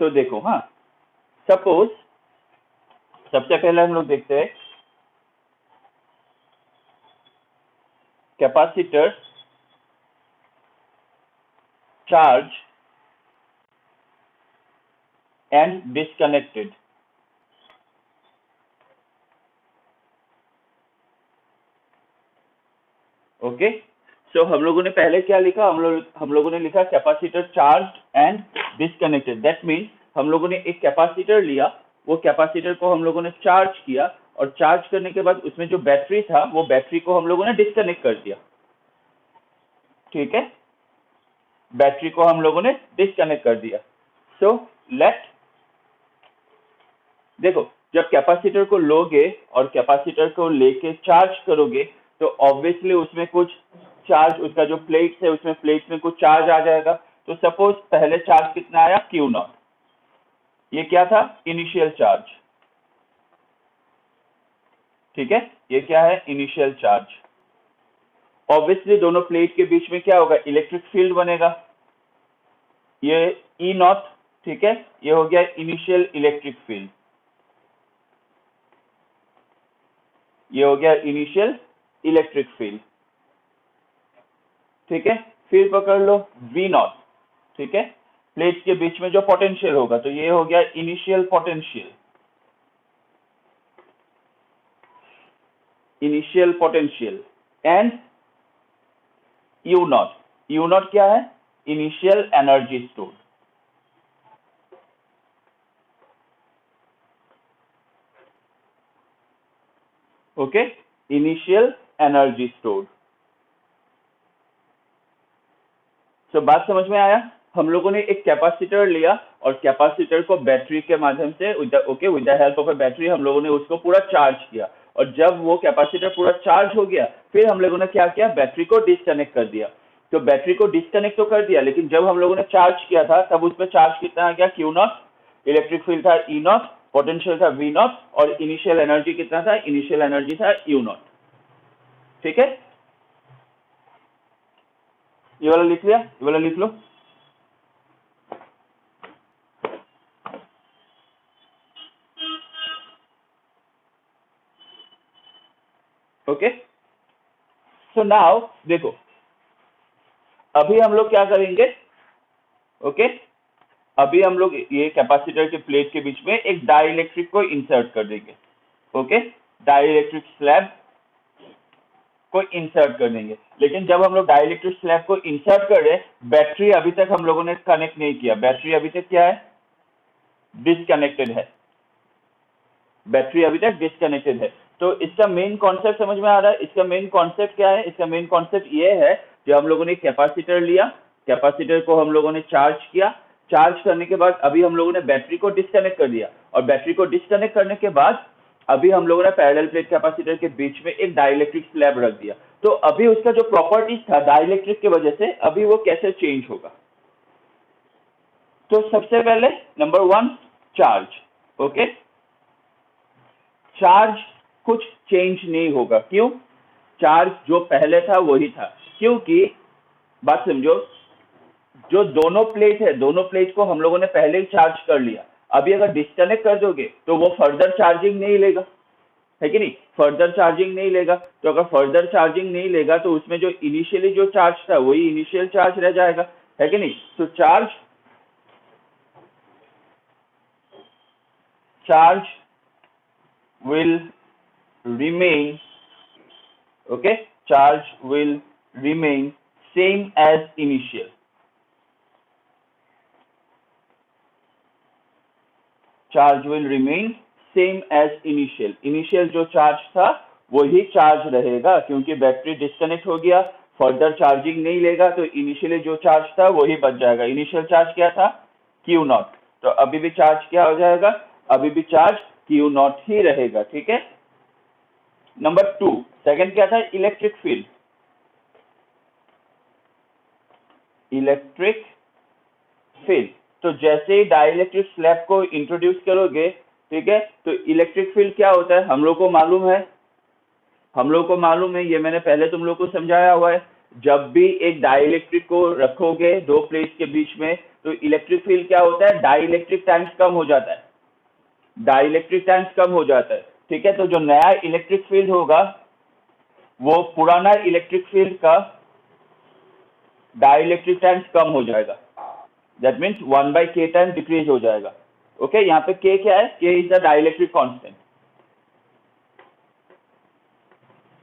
तो देखो, हाँ, सपोज सबसे पहले हम लोग देखते हैं capacitor charge and disconnected. Okay, so हम लोगों ने पहले क्या लिखा, हम लोगों ने लिखा capacitor charge and disconnected. That means हम लोगों ने एक कैपेसिटर लिया, वो कैपेसिटर को हम लोगों ने चार्ज किया, और चार्ज करने के बाद उसमें जो बैटरी था वो बैटरी को हम लोगों ने डिस्कनेक्ट कर दिया। ठीक है, बैटरी को हम लोगों ने डिस्कनेक्ट कर दिया। सो देखो, जब कैपेसिटर को लोगे और कैपेसिटर को लेके चार्ज करोगे तो ऑब्वियसली उसमें कुछ चार्ज, उसका जो प्लेट्स है उसमें प्लेट्स में कुछ चार्ज आ जाएगा। तो सपोज पहले चार्ज कितना आया, Q नॉट, ये क्या था, इनिशियल चार्ज। ठीक है, ये क्या है, इनिशियल चार्ज। ऑब्वियसली दोनों प्लेट के बीच में क्या होगा, इलेक्ट्रिक फील्ड बनेगा, ये E नॉट। ठीक है, ये हो गया इनिशियल इलेक्ट्रिक फील्ड, ये हो गया इनिशियल इलेक्ट्रिक फील्ड। ठीक है, फिर पकड़ लो V नॉट। ठीक है, प्लेट्स के बीच में जो पोटेंशियल होगा, तो ये हो गया initial potential, initial potential. And U not, U not क्या है, initial energy stored. Okay, initial energy stored. तो बात समझ में आया, हम लोगों ने एक कैपेसिटर लिया और कैपेसिटर को बैटरी के माध्यम से with the help of a battery हम लोगों ने उसको पूरा चार्ज किया, और जब वो कैपेसिटर पूरा चार्ज हो गया फिर हम लोगों ने क्या किया, बैटरी को डिस्कनेक्ट कर दिया। तो बैटरी को डिस्कनेक्ट तो कर दिया, लेकिन जब हम लोगों ने चार्ज किया था तब उसमें चार्ज कितना आ गया, Q नॉट, इलेक्ट्रिक फील्ड था E नॉट, पोटेंशियल था V नॉट, और इनिशियल एनर्जी कितना था, इनिशियल एनर्जी था U नॉट। ठीक है, ये वाला लिख लिया, ये वाला लिख लो। ओके, सो नाउ देखो, अभी हम लोग क्या करेंगे, ओके, अभी हम लोग ये कैपेसिटर के प्लेट के बीच में एक डाइलेक्ट्रिक को इंसर्ट कर देंगे। ओके, डाइलेक्ट्रिक स्लैब को इंसर्ट कर देंगे। लेकिन जब हम लोग डाइलेक्ट्रिक स्लैब को इंसर्ट कर रहे, बैटरी अभी तक हम लोगों ने कनेक्ट नहीं किया, बैटरी अभी तक क्या है, डिस्कनेक्टेड है, बैटरी अभी तक डिस्कनेक्टेड है। तो इसका मेन कॉन्सेप्ट समझ में आ रहा है, इसका मेन कॉन्सेप्ट क्या है, इसका मेन कॉन्सेप्ट ये है, जो हम लोगों ने कैपेसिटर लिया, कैपेसिटर को हम लोगों ने चार्ज किया, चार्ज करने के बाद अभी हम लोगों ने बैटरी को डिस्कनेक्ट कर दिया, और बैटरी को डिस्कनेक्ट करने के बाद अभी हम लोगों ने पैरेलल प्लेट कैपेसिटर के बीच में एक डाइलेक्ट्रिक स्लैब रख दिया। तो अभी उसका जो प्रॉपर्टीज था डाइलेक्ट्रिक की वजह से, अभी वो कैसे चेंज होगा। तो सबसे पहले नंबर 1, चार्ज। ओके, चार्ज कुछ चेंज नहीं होगा, क्यों, चार्ज जो पहले था वही था, क्योंकि बात समझो, जो दोनों प्लेट है, दोनों प्लेट को हम लोगों ने पहले ही चार्ज कर लिया। अभी अगर डिस्कनेक्ट कर दोगे तो वो फर्दर चार्जिंग नहीं लेगा, है कि नहीं, फर्दर चार्जिंग नहीं लेगा। तो अगर फर्दर चार्जिंग नहीं लेगा तो उसमें जो इनिशियली जो चार्ज था वही इनिशियल चार्ज रह जाएगा, है कि नहीं। तो charge will remain, okay, charge will remain same as initial, charge will remain same as initial जो चार्ज था वही चार्ज रहेगा, क्योंकि बैटरी डिस्कनेक्ट हो गया, फर्दर चार्जिंग नहीं लेगा, तो इनिशियली जो चार्ज था वही बच जाएगा। इनिशियल चार्ज क्या था, Q नॉट, तो अभी भी चार्ज क्या हो जाएगा, अभी भी चार्ज Q नॉट ही रहेगा। ठीक है, नंबर 2, सेकंड क्या था, इलेक्ट्रिक फील्ड। इलेक्ट्रिक फील्ड, तो जैसे ही डाइलेक्ट्रिक स्लैब को इंट्रोड्यूस करोगे, ठीक है, तो इलेक्ट्रिक फील्ड क्या होता है, हम लोग को मालूम है, ये मैंने पहले तुम लोग को समझाया हुआ है। जब भी एक डाइलेक्ट्रिक को रखोगे दो प्लेट के बीच में, तो इलेक्ट्रिक फील्ड क्या होता है, डाइलेक्ट्रिक टाइम्स कम हो जाता है, डाइलेक्ट्रिक टाइम्स कम हो जाता है। ठीक है, तो जो नया इलेक्ट्रिक फील्ड होगा वो पुराना इलेक्ट्रिक फील्ड का डाइलेक्ट्रिक टाइम्स कम हो जाएगा। That means 1/k time decrease हो जाएगा। ओके, यहाँ पे k क्या है, k is the dielectric constant.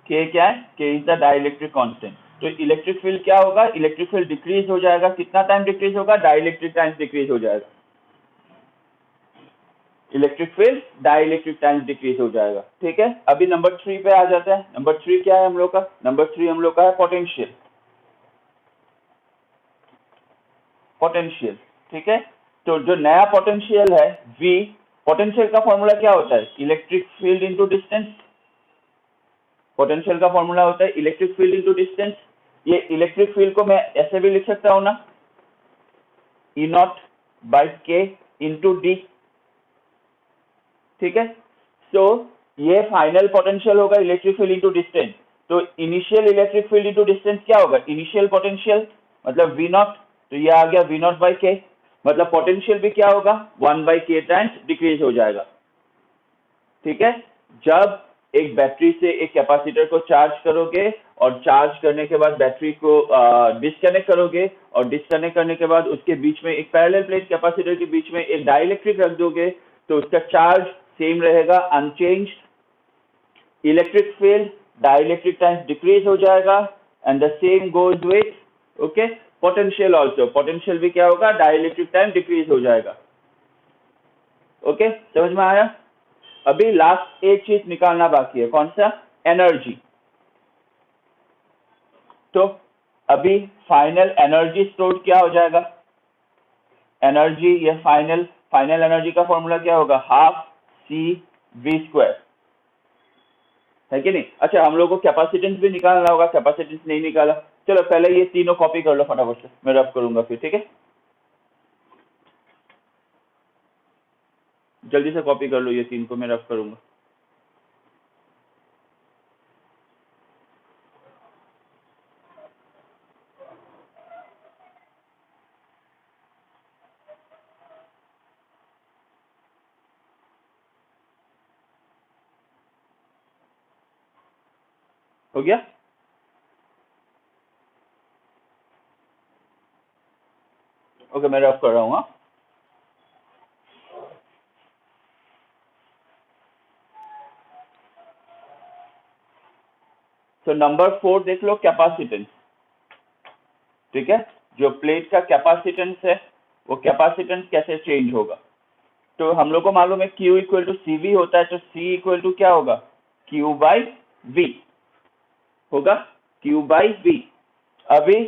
k क्या है, k is the dielectric constant. तो इलेक्ट्रिक फील्ड क्या होगा, इलेक्ट्रिक फील्ड डिक्रीज हो जाएगा। कितना टाइम डिक्रीज होगा, डाइलेक्ट्रिक टाइम्स डिक्रीज हो जाएगा। Electric field dielectric times decrease हो जाएगा। ठीक है, अभी नंबर 3 पे आ जाता है। नंबर 3 क्या है हम लोग का, नंबर 3 हम लोग का है पोटेंशियल। पोटेंशियल, ठीक है, तो जो नया पोटेंशियल है V, पोटेंशियल का फॉर्मूला क्या होता है, electric field into distance. Potential का फॉर्मूला होता है इलेक्ट्रिक फील्ड इनटू डिस्टेंस। ये इलेक्ट्रिक फील्ड को मैं ऐसे भी लिख सकता हूं ना, E0/K इंटू डी। ठीक है, तो ये फाइनल पोटेंशियल होगा इलेक्ट्रिक फील्ड इनटू डिस्टेंस। तो initial electric field into distance क्या होगा, इनिशियल पोटेंशियल मतलब V0, तो ये आ गया V0/K। मतलब पोटेंशियल भी क्या होगा, 1/K टाइम्स डिक्रीज हो जाएगा। ठीक है, जब एक बैटरी से एक कैपेसिटर को चार्ज करोगे और चार्ज करने के बाद बैटरी को डिस्कनेक्ट करोगे, और डिस्कनेक्ट करने के बाद उसके बीच में एक पैरेलल प्लेट कैपेसिटर के बीच में एक डाइलेक्ट्रिक रख दोगे, तो उसका चार्ज सेम रहेगा, unchange. Electric field dielectric times decrease हो जाएगा, and the same goes with okay potential also. Potential भी क्या होगा, डाइलेक्ट्रिक टाइम डिक्रीज हो जाएगा। ओके, समझ में आया। अभी लास्ट एक चीज निकालना बाकी है, कौन सा, एनर्जी। तो अभी फाइनल एनर्जी स्टोर्ड क्या हो जाएगा, एनर्जी या फाइनल एनर्जी का फॉर्मूला क्या होगा, हाफ CV², है कि नहीं। अच्छा, हम लोग को कैपेसिटेंस भी निकालना होगा, कैपेसिटेंस नहीं निकाला। चलो पहले ये तीनों कॉपी कर लो फटाफट से, मैं रब करूंगा फिर। ठीक है, जल्दी से कॉपी कर लो, ये 3 को मैं रब करूंगा। हो गया, ओके, मैं रब कर रहा हूँ। तो नंबर 4 देख लो, कैपेसिटेंस। ठीक है, जो प्लेट का कैपेसिटेंस है वो कैपेसिटेंस कैसे चेंज होगा। तो हम लोग को मालूम है Q इक्वल टू CV होता है, तो C इक्वल टू क्या होगा, Q/V होगा, Q/V। अभी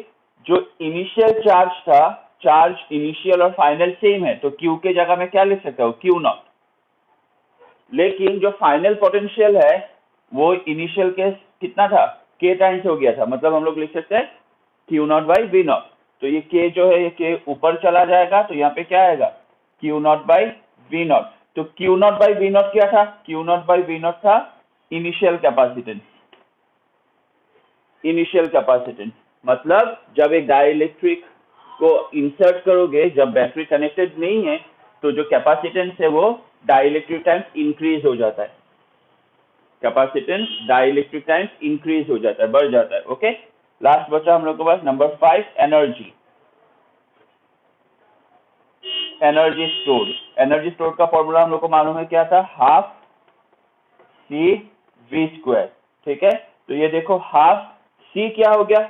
जो इनिशियल चार्ज था, चार्ज इनिशियल और फाइनल सेम है, तो Q के जगह में क्या लिख सकता हूँ, Q0। लेकिन जो फाइनल पोटेंशियल है वो इनिशियल के कितना था, K टाइम्स हो गया था, मतलब हम लोग लिख सकते हैं Q0/V0। तो ये K जो है, ये K ऊपर चला जाएगा, तो यहाँ पे क्या आएगा, Q0/V0। तो Q0/V0 क्या था, Q0/V0 था इनिशियल कैपेसिटेंस। इनिशियल कैपेसिटेंस मतलब जब एक डाइलेक्ट्रिक को इंसर्ट करोगे, जब बैटरी कनेक्टेड नहीं है, तो जो कैपेसिटेंस है वो डाइलेक्ट्रिक टाइम्स इंक्रीज हो जाता है। कैपेसिटेंस डाइलेक्ट्रिक टाइम्स इंक्रीज हो जाता है, बढ़ जाता है। ओके, लास्ट बचा हम लोग के पास number 5, energy. Energy stored, energy stored का फॉर्मूला हम लोग को मालूम है क्या था, हाफ CV²। ठीक है, तो ये देखो हाफ C क्या हो गया,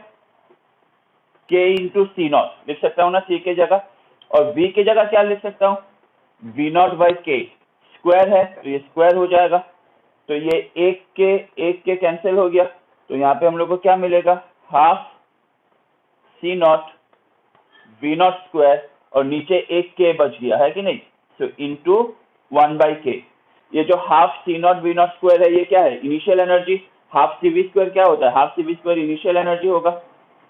K इंटू C0 लिख सकता हूँ ना C के जगह, और V के जगह क्या लिख सकता हूँ, V0/K स्क्वायर है, तो ये स्क्वायर हो जाएगा। तो ये एक के कैंसिल हो गया, तो यहाँ पे हम लोग को क्या मिलेगा, हाफ C0 V0 स्क्वायर, और नीचे एक K बच गया है कि नहीं, तो इंटू 1/K। ये जो हाफ C0 V0 स्क्वायर है ये क्या है, इनिशियल एनर्जी। हाफ CV² क्या होता है, हाफ CV² इनिशियल एनर्जी होगा,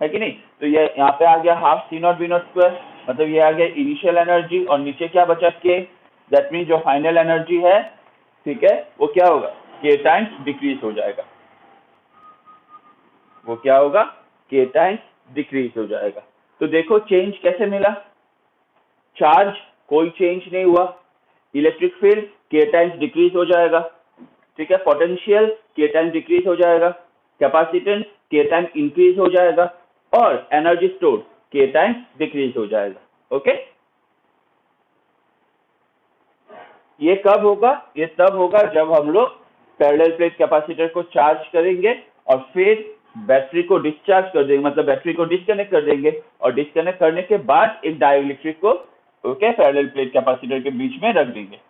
है कि नहीं। तो ये यहाँ पे आ गया हाफ C0 V0 स्क्वायर, मतलब ये आ गया इनिशियल एनर्जी, और नीचे क्या बचा, K। दैट मीन जो फाइनल एनर्जी है, ठीक है, वो क्या होगा, K टाइम्स डिक्रीज हो जाएगा। वो क्या होगा, केटाइंस डिक्रीज हो जाएगा। तो देखो चेंज कैसे मिला, चार्ज कोई चेंज नहीं हुआ, इलेक्ट्रिक फील्ड केटाइंस डिक्रीज हो जाएगा, ठीक है, पोटेंशियल केटाइंस डिक्रीज हो जाएगा, कैपेसिटेंस केटाइंस इंक्रीज हो जाएगा, और एनर्जी स्टोर केटाइंस डिक्रीज हो जाएगा। ओके, ये कब होगा, ये तब होगा जब हम लोग पैरेलल प्लेट कैपेसिटर को चार्ज करेंगे और फिर बैटरी को डिस्चार्ज कर देंगे, मतलब बैटरी को डिस्कनेक्ट कर देंगे, और डिस्कनेक्ट करने के बाद एक डाइइलेक्ट्रिक को ओके पैरेलल प्लेट कैपेसिटर के बीच में रख देंगे।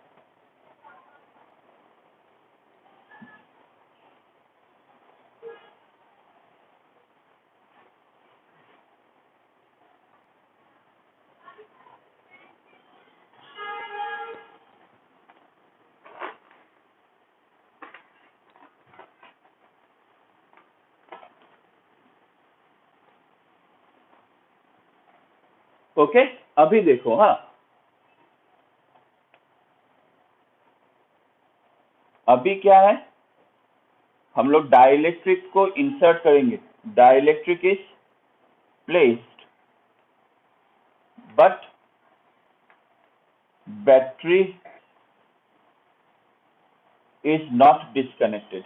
ओके, अभी देखो, हाँ अभी क्या है, हम लोग डाइइलेक्ट्रिक को इंसर्ट करेंगे, dielectric is placed but battery is not disconnected.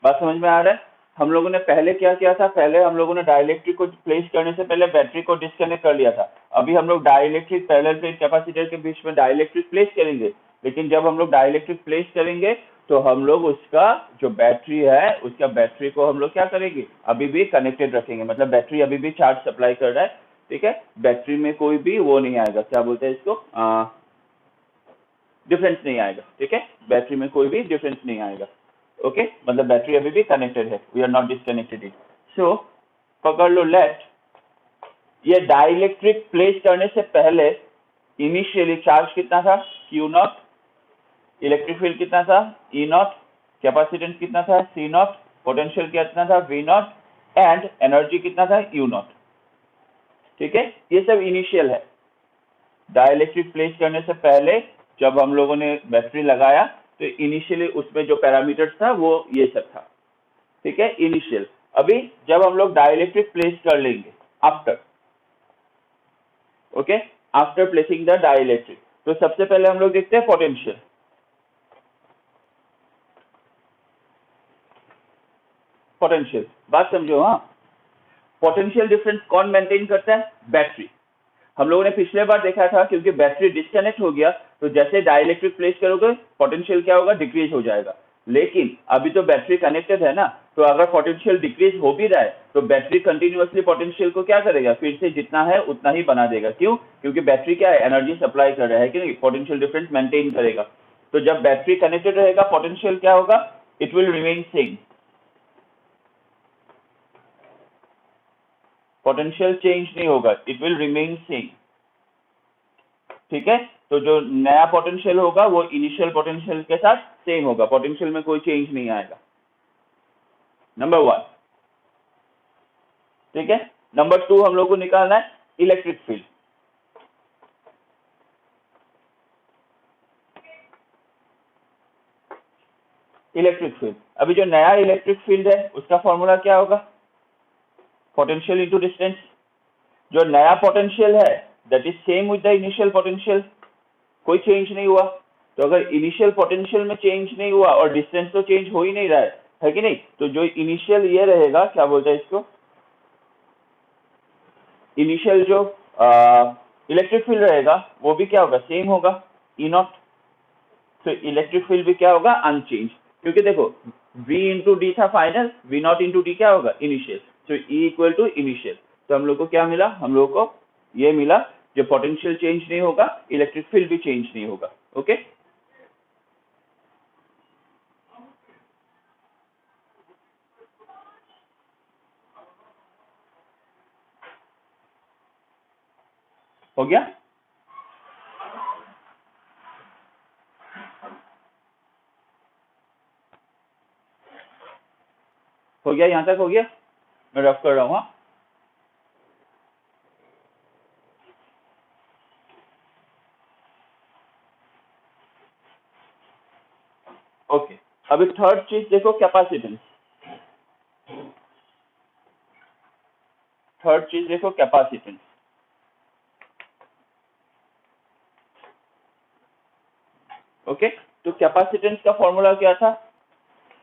बात समझ में आ रहा है? हम लोगों ने पहले क्या किया था, पहले हम लोगों ने डाइइलेक्ट्रिक को प्लेस करने से पहले बैटरी को डिस्कनेक्ट कर लिया था। अभी हम लोग डाइइलेक्ट्रिक पैरेलल प्लेट कैपेसिटर के बीच में डाइइलेक्ट्रिक प्लेस करेंगे, लेकिन जब हम लोग डाइइलेक्ट्रिक प्लेस करेंगे तो हम लोग उसका जो बैटरी है, उसका बैटरी को हम लोग क्या करेंगे, अभी भी कनेक्टेड रखेंगे, मतलब बैटरी अभी भी चार्ज सप्लाई कर रहा है, ठीक है, बैटरी में कोई भी वो नहीं आएगा, क्या बोलते हैं इसको, डिफरेंस नहीं आएगा, ठीक है, बैटरी में कोई भी डिफरेंस नहीं आएगा। ओके, मतलब बैटरी अभी भी कनेक्टेड है, we are not disconnected it. So पकड़ लो, लेट ये डाइइलेक्ट्रिक प्लेस करने से पहले इनिशियली चार्ज कितना था, क्यू नॉट, इलेक्ट्रिक फील्ड कितना था, ई नॉट, कैपेसिटेंस कितना था, सी नॉट, पोटेंशियल कितना था, वी नॉट, एंड एनर्जी कितना था, यू नॉट। ठीक है, ये सब इनिशियल है। डाइइलेक्ट्रिक प्लेस करने से पहले जब हम लोगों ने बैटरी लगाया तो इनिशियली उसमें जो पैरामीटर्स था वो ये सब था, ठीक है, इनिशियल। अभी जब हम लोग डाइइलेक्ट्रिक प्लेस कर लेंगे after, okay, after placing the dielectric, तो सबसे पहले हम लोग देखते हैं पोटेंशियल। पोटेंशियल बात समझो, हाँ, पोटेंशियल डिफरेंस कौन मेंटेन करता है, बैटरी। हम लोगों ने पिछले बार देखा था, क्योंकि बैटरी डिस्कनेक्ट हो गया तो जैसे डाइइलेक्ट्रिक प्लेस करोगे पोटेंशियल क्या होगा, डिक्रीज हो जाएगा। लेकिन अभी तो बैटरी कनेक्टेड है ना, तो अगर पोटेंशियल डिक्रीज हो भी रहा है तो बैटरी कंटिन्यूअसली पोटेंशियल को क्या करेगा, फिर से जितना है उतना ही बना देगा। क्यों? क्योंकि बैटरी क्या है, एनर्जी सप्लाई कर रहा है कि नहीं, पोटेंशियल डिफरेंस मेंटेन करेगा। तो जब बैटरी कनेक्टेड रहेगा पोटेंशियल क्या होगा, it will remain same, potential change नहीं होगा, इट विल रिमेन सेम। ठीक है, तो जो नया पोटेंशियल होगा वो इनिशियल पोटेंशियल के साथ सेम होगा, पोटेंशियल में कोई चेंज नहीं आएगा। नंबर 1, ठीक है। नंबर 2 हम लोग को निकालना है इलेक्ट्रिक फील्ड। इलेक्ट्रिक फील्ड, अभी जो नया इलेक्ट्रिक फील्ड है उसका फॉर्मूला क्या होगा, पोटेंशियल इंटू डिस्टेंस। जो नया पोटेंशियल है that is same with the initial potential, कोई चेंज नहीं हुआ। तो अगर इनिशियल पोटेंशियल में चेंज नहीं हुआ और डिस्टेंस तो चेंज हो ही नहीं रहा है कि नहीं, तो जो इनिशियल ये रहेगा, क्या बोलते हैं इसको, इनिशियल जो इलेक्ट्रिक फील्ड रहेगा वो भी क्या होगा, सेम होगा, ई नॉट। तो इलेक्ट्रिक फील्ड भी क्या होगा, अनचेंज, क्योंकि देखो V इंटू डी था final, V not into D क्या होगा, इनिशियल। तो E इक्वल टू इनिशियल। तो हम लोग को क्या मिला, हम लोग को ये मिला, जो पोटेंशियल चेंज नहीं होगा इलेक्ट्रिक फील्ड भी चेंज नहीं होगा। ओके, हो गया, हो गया, यहां तक हो गया, मैं रफ कर रहा हूं। हाँ, ओके, अभी थर्ड चीज देखो, कैपेसिटेंस। थर्ड चीज देखो, कैपेसिटेंस। ओके, तो कैपेसिटेंस का फॉर्मूला क्या था?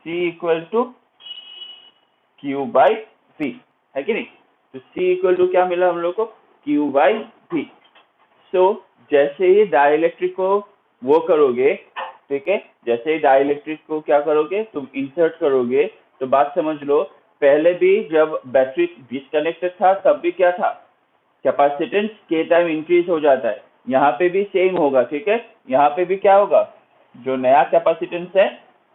C equal to Q by V, है कि नहीं? तो C इक्वल टू क्या मिला हम लोग को? Q by V। सो जैसे ही डाइलेक्ट्रिक को वो करोगे, ठीक है, जैसे ही डाइलेक्ट्रिक को क्या करोगे, तुम इंसर्ट करोगे, तो बात समझ लो, पहले भी जब बैटरी डिस्कनेक्टेड था तब भी क्या था? कैपेसिटेंस के टाइम इंक्रीज हो जाता है। यहाँ पे भी सेम होगा, ठीक है, यहाँ पे भी क्या होगा, जो नया कैपेसिटेंस है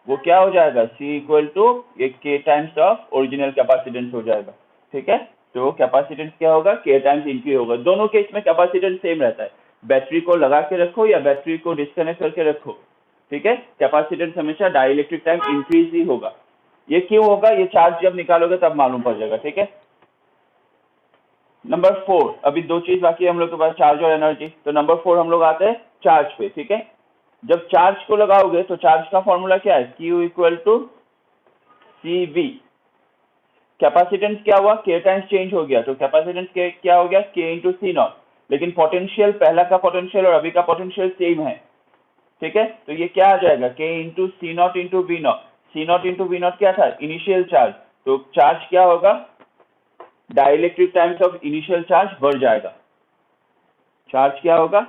वो क्या हो जाएगा? C इक्वल टू ये के टाइम्स ऑफ ओरिजिनल कैपेसिटेंस हो जाएगा, ठीक है। तो कैपेसिटेंस क्या होगा? के टाइम्स इंक्रीज होगा। दोनों केस में कैपेसिटेंस सेम रहता है, बैटरी को लगा के रखो या बैटरी को डिस्कनेक्ट करके रखो, ठीक है, कैपेसिटेंस हमेशा डाइलेक्ट्रिक टाइम इंक्रीज ही होगा। ये क्यों होगा? ये चार्ज जब निकालोगे तब मालूम पड़ जाएगा, ठीक है। नंबर 4, अभी दो चीज बाकी है हम लोग के पास, चार्ज और एनर्जी। तो नंबर 4 हम लोग आते हैं चार्ज पे, ठीक है। जब चार्ज को लगाओगे तो चार्ज का फॉर्मूला क्या है? Q equal to CV। Capacitance क्या हुआ? के टाइम्स चेंज हो गया, तो कैपेसिटेंस के क्या हो गया? K into C naught. लेकिन पोटेंशियल, पहला का पोटेंशियल और अभी का पोटेंशियल सेम है, ठीक है। तो ये क्या आ जाएगा? K into C naught into V naught. C naught into V naught क्या था? Initial charge. तो चार्ज क्या होगा? Dielectric times of initial charge बढ़ जाएगा। चार्ज क्या होगा?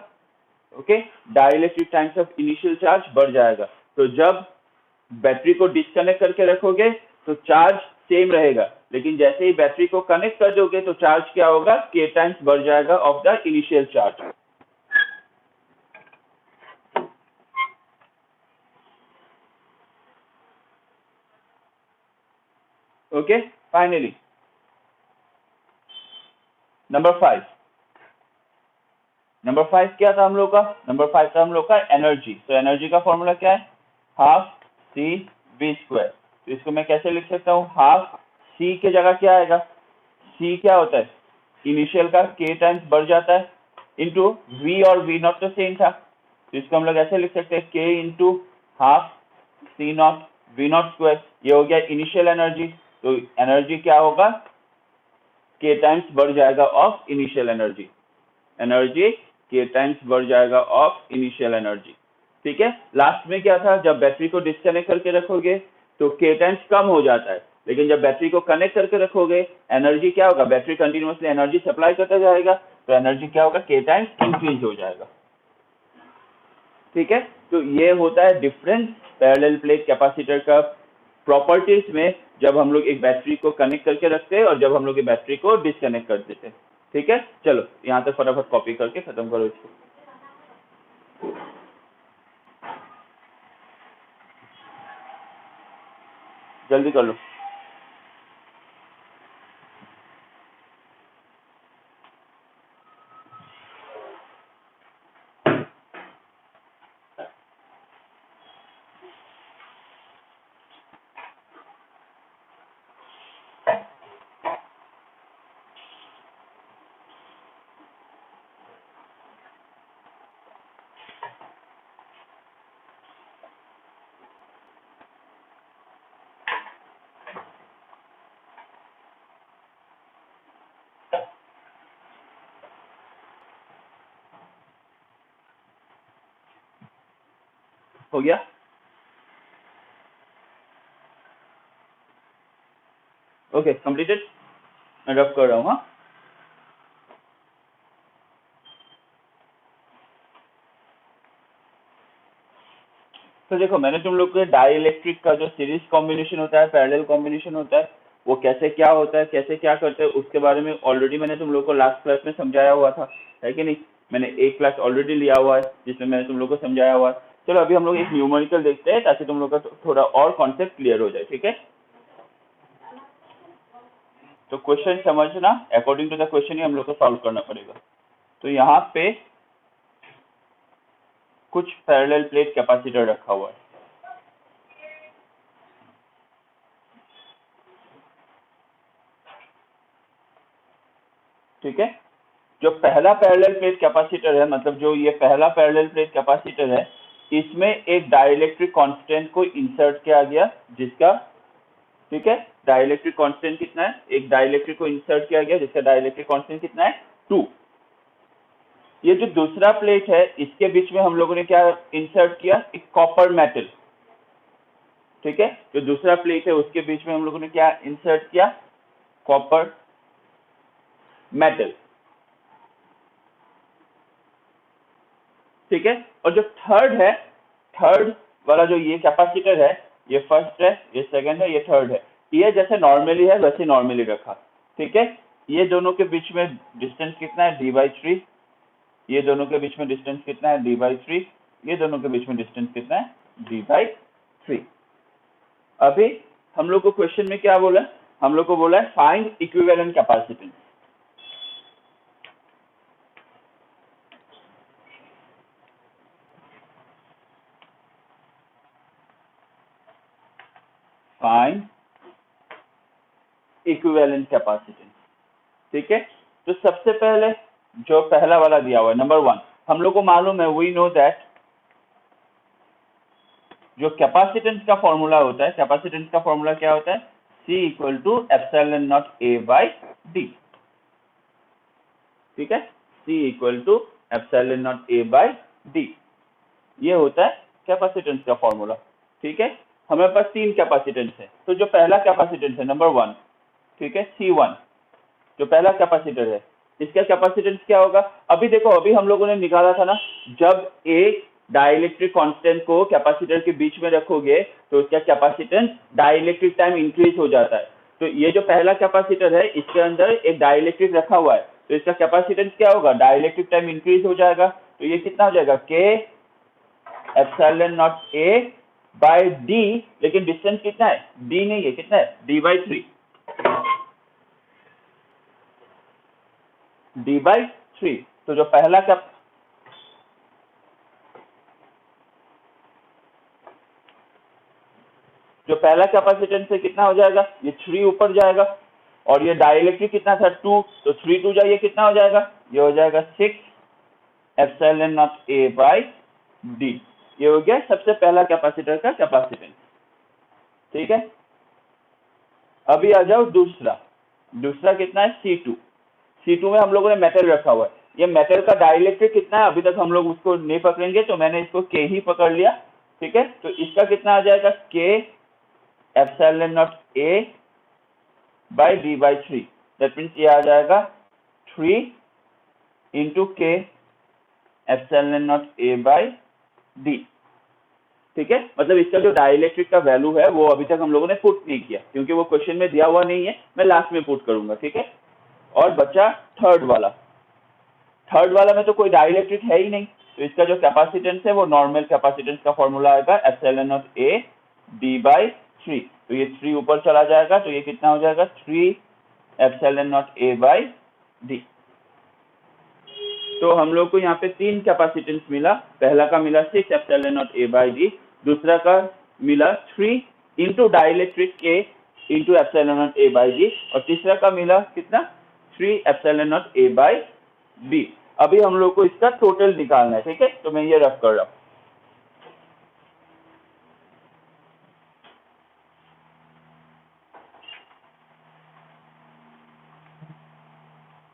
Okay, dielectric times of initial charge बढ़ जाएगा। तो जब बैटरी को डिस्कनेक्ट करके रखोगे तो चार्ज सेम रहेगा, लेकिन जैसे ही बैटरी को कनेक्ट कर दोगे तो चार्ज क्या होगा? के टाइम्स बढ़ जाएगा of the initial charge. Okay, finally number 5। Number 5 क्या था हम लोग का? नंबर 5 था हम लोग का एनर्जी। तो एनर्जी का फॉर्मूला क्या है? Half C V square. तो इसको मैं कैसे लिख सकता हूँ? हाफ सी के जगह क्या आएगा? सी क्या होता है? इनिशियल का के टाइम्स बढ़ जाता है, इंटू वी, और वी नॉट तो सेम था, तो इसको हम लोग ऐसे लिख सकते हैं, K into half C naught V naught square. ये हो गया इनिशियल एनर्जी। तो एनर्जी क्या होगा? के टाइम्स बढ़ जाएगा ऑफ इनिशियल एनर्जी। एनर्जी के टाइम्स बढ़ जाएगा ऑफ इनिशियल एनर्जी, ठीक है। लास्ट में क्या था? जब बैटरी को डिस्कनेक्ट करके रखोगे तो के टाइम्स कम हो जाता है, लेकिन जब बैटरी को कनेक्ट करके रखोगे एनर्जी क्या होगा? बैटरी कंटिन्यूअसली एनर्जी सप्लाई करता जाएगा, तो एनर्जी क्या होगा? के टाइम्स इंक्रीज हो जाएगा, ठीक है। तो ये होता है डिफरेंस पैरेलल प्लेट कैपेसिटर का प्रॉपर्टीज में, जब हम लोग एक बैटरी को कनेक्ट करके रखते हैं और जब हम लोग एक बैटरी को डिस्कनेक्ट कर देते हैं, ठीक है। चलो यहाँ तक फटाफट कॉपी करके खत्म करो इसको, जल्दी कर लो। हो गया? Okay, completed. मैं रब कर रहा हूँ, हाँ। तो देखो, मैंने तुम लोग के डाइइलेक्ट्रिक का जो सीरीज कॉम्बिनेशन होता है, पैरेलल कॉम्बिनेशन होता है, वो कैसे क्या होता है, कैसे क्या करते हैं, उसके बारे में ऑलरेडी मैंने तुम लोग को लास्ट क्लास में समझाया हुआ था, है कि नहीं? मैंने एक क्लास ऑलरेडी लिया हुआ है जिसमें मैंने तुम लोग को समझाया हुआ है। चलो अभी हम लोग एक न्यूमेरिकल देखते हैं ताकि तुम लोग का थोड़ा और कॉन्सेप्ट क्लियर हो जाए, ठीक है। तो क्वेश्चन समझना, अकॉर्डिंग टू द क्वेश्चन ही हम लोग को सॉल्व करना पड़ेगा। तो यहाँ पे कुछ पैरेलल प्लेट कैपेसिटर रखा हुआ है, ठीक है। जो पहला पैरेलल प्लेट कैपेसिटर है, मतलब जो ये पहला पैरेलल प्लेट कैपेसिटर है, इसमें एक डाइलेक्ट्रिक कांस्टेंट को इंसर्ट किया गया जिसका, ठीक है, डाइलेक्ट्रिक कांस्टेंट कितना है, एक डाइलेक्ट्रिक को इंसर्ट किया गया जिसका डाइलेक्ट्रिक कांस्टेंट कितना है 2। ये जो दूसरा प्लेट है इसके बीच में हम लोगों ने क्या इंसर्ट किया, एक कॉपर मेटल, ठीक है, जो दूसरा प्लेट है उसके बीच में हम लोगों ने क्या इंसर्ट किया, कॉपर मेटल, ठीक है। और जो थर्ड है, थर्ड वाला जो ये कैपेसिटर है, ये फर्स्ट है, ये सेकंड है, ये थर्ड है, ये जैसे नॉर्मली है वैसे नॉर्मली रखा, ठीक है। ये दोनों के बीच में डिस्टेंस कितना है d/3, ये दोनों के बीच में डिस्टेंस कितना है d/3, ये दोनों के बीच में डिस्टेंस कितना है d/3। अभी हम लोग को क्वेश्चन में क्या बोला, हम लोग को बोला है find equivalent capacitance. Find equivalent capacitance, ठीक है। तो सबसे पहले जो पहला वाला दिया हुआ है नंबर 1, हम लोग को मालूम है, वी नो दैट जो कैपेसिटेंस का फॉर्मूला होता है, कैपेसिटेंस का फॉर्मूला क्या होता है, C = ε0A/d, ठीक है, C = ε0A/d, ये होता है कैपेसिटेंस का फॉर्मूला, ठीक है। हमारे पास 3 कैपेसिटेंस है, तो जो पहला कैपेसिटेंस है नंबर 1, ठीक है, C1 जो पहला कैपेसिटर है, इसका कैपेसिटेंस क्या होगा, अभी देखो, अभी हम लोगों ने निकाला था ना, जब एक डाइलेक्ट्रिक कांस्टेंट को कैपेसिटर के बीच में रखोगे तो उसका कैपेसिटेंस डाइलेक्ट्रिक टाइम इंक्रीज हो जाता है। तो ये जो पहला कैपेसिटर है इसके अंदर एक डाइलेक्ट्रिक रखा हुआ है, तो इसका कैपेसिटेंस क्या होगा, डाइलेक्ट्रिक टाइम इंक्रीज हो जाएगा, तो ये कितना हो जाएगा, K ε0A/d, लेकिन डिस्टेंस कितना है, d नहीं है, कितना है, d/3, d/3। तो जो पहला कैपेसिटेंस है कितना हो जाएगा, ये 3 ऊपर जाएगा, और ये डाइलेक्ट्रिक कितना था 2, तो 3 2 जाइए कितना हो जाएगा, ये हो जाएगा 6 ε0A/d, ये हो गया सबसे पहला कैपेसिटर का कैपेसिटेंस, ठीक है। अभी आ जाओ दूसरा कितना है, C2 में हम लोगों ने मेटल रखा हुआ है, ये मेटल का डाइलेक्ट्रिक कितना है, अभी तक हम लोग उसको नहीं पकड़ेंगे, तो मैंने इसको K ही पकड़ लिया, ठीक है। तो इसका कितना आ जाएगा, K ε0A/d/3, दैट मीन्स ये आ जाएगा 3 × K ε0A/d, ठीक है। मतलब इसका जो डाइलेक्ट्रिक का वैल्यू है वो अभी तक हम लोगों ने पुट नहीं किया, क्योंकि वो क्वेश्चन में दिया हुआ नहीं है, मैं लास्ट में पुट करूंगा, ठीक है। और बचा थर्ड वाला में तो कोई डाइलेक्ट्रिक है ही नहीं, तो इसका जो कैपेसिटेंस है वो नॉर्मल कैपेसिटेंस का फॉर्मूला आएगा ε0A/d/3, तो ये 3 ऊपर चला जाएगा, तो ये कितना हो जाएगा, 3 ε0A/d। तो हम लोग को यहाँ पे 3 कैपेसिटेंस मिला, पहला का मिला 6 ε0A/d, दूसरा का मिला 3 × डाइलेक्ट्रिक K × ε0A/d, और तीसरा का मिला कितना, 3 ε0A/d। अभी हम लोग को इसका टोटल निकालना है, ठीक है, तो मैं ये रफ कर रहा हूं।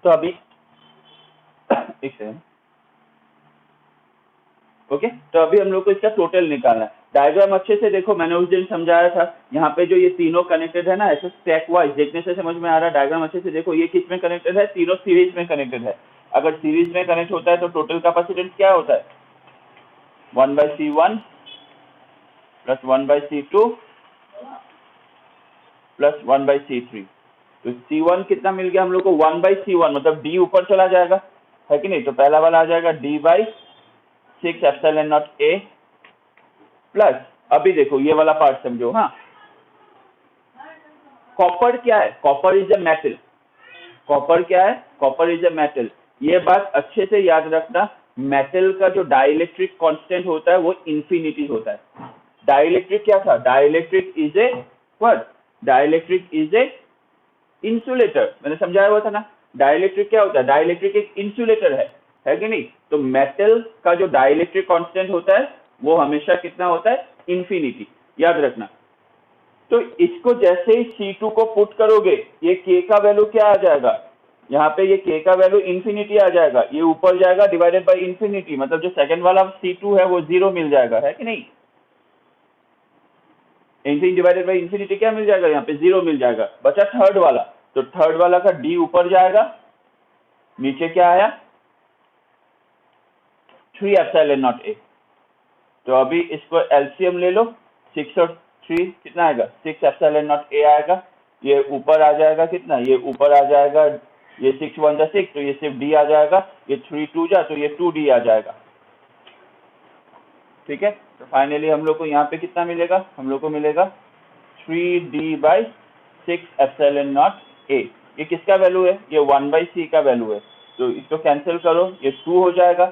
तो अभी एक सेकंड, ओके, तो अभी हम लोग को इसका टोटल निकालना है। डायग्राम अच्छे से देखो, मैंने उस दिन समझाया था, यहाँ पे जो ये तीनों कनेक्टेड है ना, ऐसे स्टैक वाइज देखने से समझ में आ रहा है, डायग्राम अच्छे से देखो, ये किस में कनेक्टेड है, तीनों सीरीज में कनेक्टेड है। अगर सीरीज में कनेक्ट होता है तो टोटल कैपेसिटेंस क्या होता है, 1/C1 + 1/C2 + 1/C3। तो C1 कितना मिल गया हम लोग को, 1/C1, मतलब D ऊपर चला जाएगा, है कि नहीं, तो पहला वाला आ जाएगा d/6 ε0A प्लस, अभी देखो ये वाला पार्ट समझो, हाँ, कॉपर क्या है, copper is a metal, copper क्या है, कॉपर इज अ मेटल, ये बात अच्छे से याद रखना, मेटल का जो डाइलेक्ट्रिक कांस्टेंट होता है वो इंफिनिटी होता है। डाइलेक्ट्रिक क्या था, dielectric is a what, dielectric is a insulator, मैंने समझाया हुआ था ना, डाइलेक्ट्रिक क्या होता है, डाइलेक्ट्रिक एक इंसुलेटर है कि नहीं। तो मेटल का जो डाइलेक्ट्रिक कांस्टेंट होता है वो हमेशा कितना होता है, इन्फिनिटी, याद रखना। तो इसको जैसे ही C2 को पुट करोगे, ये K का वैल्यू क्या आ जाएगा, यहाँ पे ये K का वैल्यू इन्फिनिटी आ जाएगा, ये ऊपर जाएगा डिवाइडेड बाय इन्फिनिटी, मतलब जो सेकंड वाला C2 है वो 0 मिल जाएगा, है कि नहीं। इन्फिनिटी डिवाइडेड बाय इन्फिनिटी क्या मिल जाएगा, यहाँ पे 0 मिल जाएगा। बचा थर्ड वाला, तो थर्ड वाला का D ऊपर जाएगा, नीचे क्या आया 3 एप्सिलॉन नॉट A। तो अभी इसको एलसीएम ले लो, 6 और 3 कितना आएगा, 6 एप्सिलॉन नॉट A आएगा। ये ऊपर आ जाएगा कितना, ये ऊपर आ जाएगा, ये 6 1 जा 6, तो ये सिर्फ D आ जाएगा, ये 3 2 जा, तो ये 2D आ जाएगा। ठीक है, तो फाइनली हम लोग को यहाँ पे कितना मिलेगा, हम लोग को मिलेगा 3D/6 एप्सिलॉन नॉट A। ये किसका वैल्यू है, ये 1/C का वैल्यू है, तो इसको कैंसिल करो, ये 2 हो जाएगा।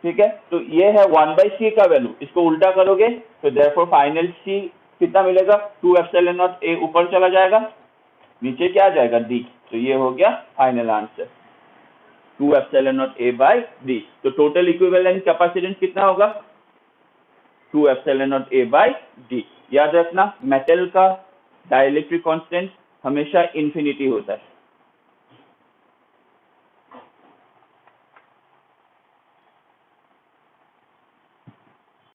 ठीक है, तो ये है 1/C का वैल्यू, इसको उल्टा करोगे तो देयरफॉर फाइनल C कितना मिलेगा, 2 एप्सिलॉन नॉट A ऊपर चला जाएगा, नीचे क्या आ जाएगा D। तो ये हो गया final answer, 2 epsilon not A/D। तो टोटल इक्विवेलेंट कैपेसिटेंस कितना होगा, 2 एप्सिलॉन नॉट A/D। याद रखना, मेटल का डाइलेक्ट्रिक कांस्टेंट हमेशा इन्फिनिटी होता है।